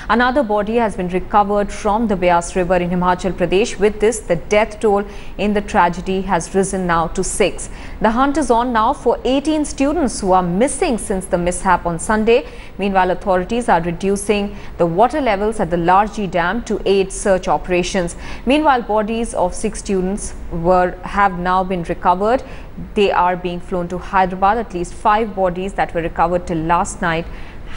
Another body has been recovered from the Beas River in Himachal Pradesh. With this, the death toll in the tragedy has risen now to 6. The hunt is on now for 18 students who are missing since the mishap on Sunday. Meanwhile, authorities are reducing the water levels at the Largi Dam to aid search operations. Meanwhile, bodies of 6 students have now been recovered. They are being flown to Hyderabad. At least 5 bodies that were recovered till last night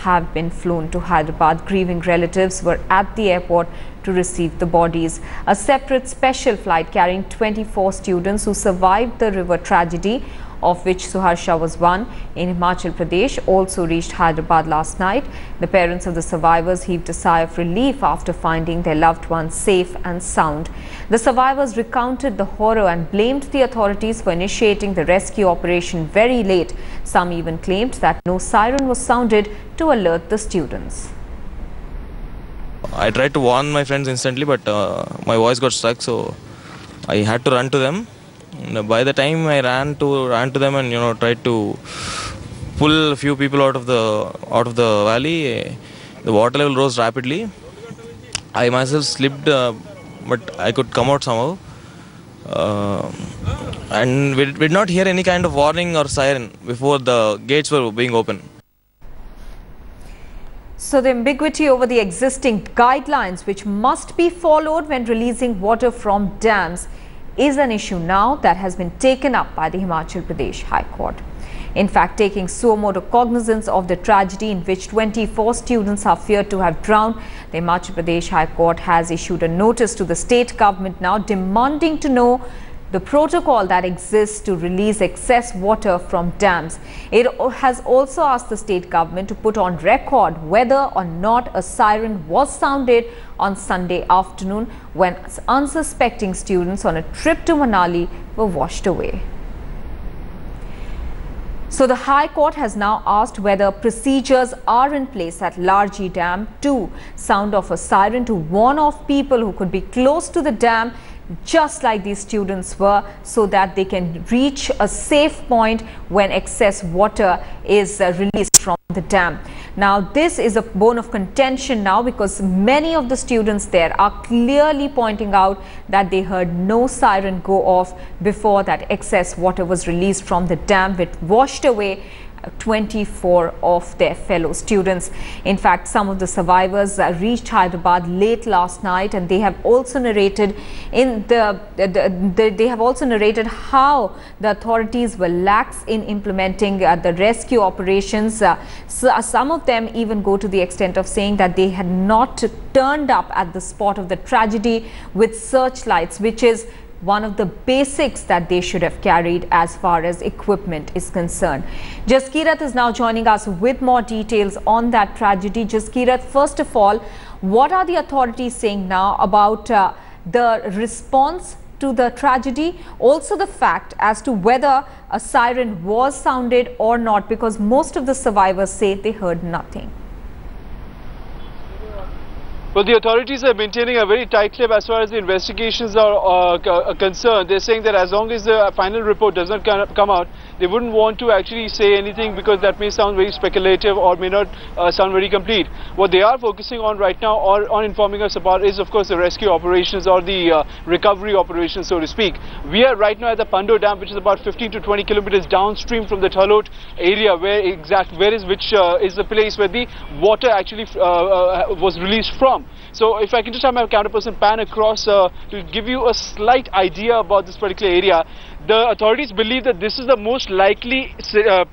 have been flown to Hyderabad. Grieving relatives were at the airport to receive the bodies. A separate special flight carrying 24 students who survived the river tragedy, of which Suharsha was one, in Himachal Pradesh, also reached Hyderabad last night. The parents of the survivors heaved a sigh of relief after finding their loved ones safe and sound. The survivors recounted the horror and blamed the authorities for initiating the rescue operation very late. Some even claimed that no siren was sounded to alert the students. I tried to warn my friends instantly, but my voice got stuck, so I had to run to them. By the time I ran to them and tried to pull a few people out of the valley, the water level rose rapidly. I myself slipped, but I could come out somehow. And we did not hear any kind of warning or siren before the gates were being open. So the ambiguity over the existing guidelines which must be followed when releasing water from dams is an issue now that has been taken up by the Himachal Pradesh High Court. In fact, taking suo cognizance of the tragedy in which 24 students are feared to have drowned, the Himachal Pradesh High Court has issued a notice to the state government now demanding to know the protocol that exists to release excess water from dams. It has also asked the state government to put on record whether or not a siren was sounded on Sunday afternoon when unsuspecting students on a trip to Manali were washed away. So the High Court has now asked whether procedures are in place at Largi Dam to sound off a siren to warn off people who could be close to the dam, just like these students were, so that they can reach a safe point when excess water is released from the dam. Now, this is a bone of contention now because many of the students there are clearly pointing out that they heard no siren go off before that excess water was released from the dam, which washed away 24 of their fellow students. In fact, some of the survivors reached Hyderabad late last night, and they have also narrated how the authorities were lax in implementing the rescue operations. So some of them even go to the extent of saying that they had not turned up at the spot of the tragedy with searchlights, which is one of the basics that they should have carried as far as equipment is concerned. Jaskirat is now joining us with more details on that tragedy. Jaskirat, first of all, what are the authorities saying now about the response to the tragedy? Also the fact as to whether a siren was sounded or not, because most of the survivors say they heard nothing. Well, the authorities are maintaining a very tight clip as far as the investigations are concerned. They're saying that as long as the final report does not come out, they wouldn't want to actually say anything because that may sound very speculative or may not sound very complete. What they are focusing on right now or on informing us about is, of course, the rescue operations or the recovery operations, so to speak. We are right now at the Pando Dam, which is about 15 to 20 kilometers downstream from the Thalot area, which is the place where the water actually was released from. So if I can just have my camera person pan across to give you a slight idea about this particular area. The authorities believe that this is the most likely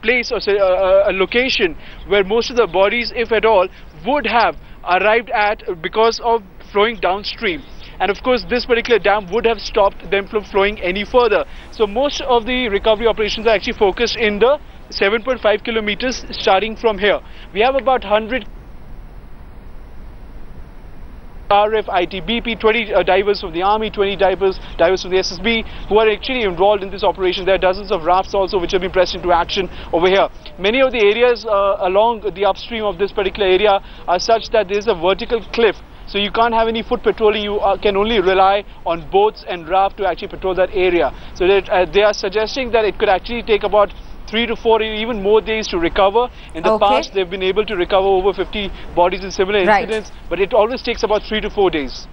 place or a location where most of the bodies, if at all, would have arrived at because of flowing downstream. And of course, this particular dam would have stopped them from flowing any further. So most of the recovery operations are actually focused in the 7.5 kilometers starting from here. We have about 100 RF, ITBP, 20 divers from the Army, 20 divers from the SSB who are actually involved in this operation. There are dozens of rafts also which have been pressed into action over here. Many of the areas along the upstream of this particular area are such that there is a vertical cliff. So you can't have any foot patrolling, you can only rely on boats and raft to actually patrol that area. So that, they are suggesting that it could actually take about 3 to 4, even more days to recover. In the past, they've been able to recover over 50 bodies in similar incidents, but it always takes about 3 to 4 days.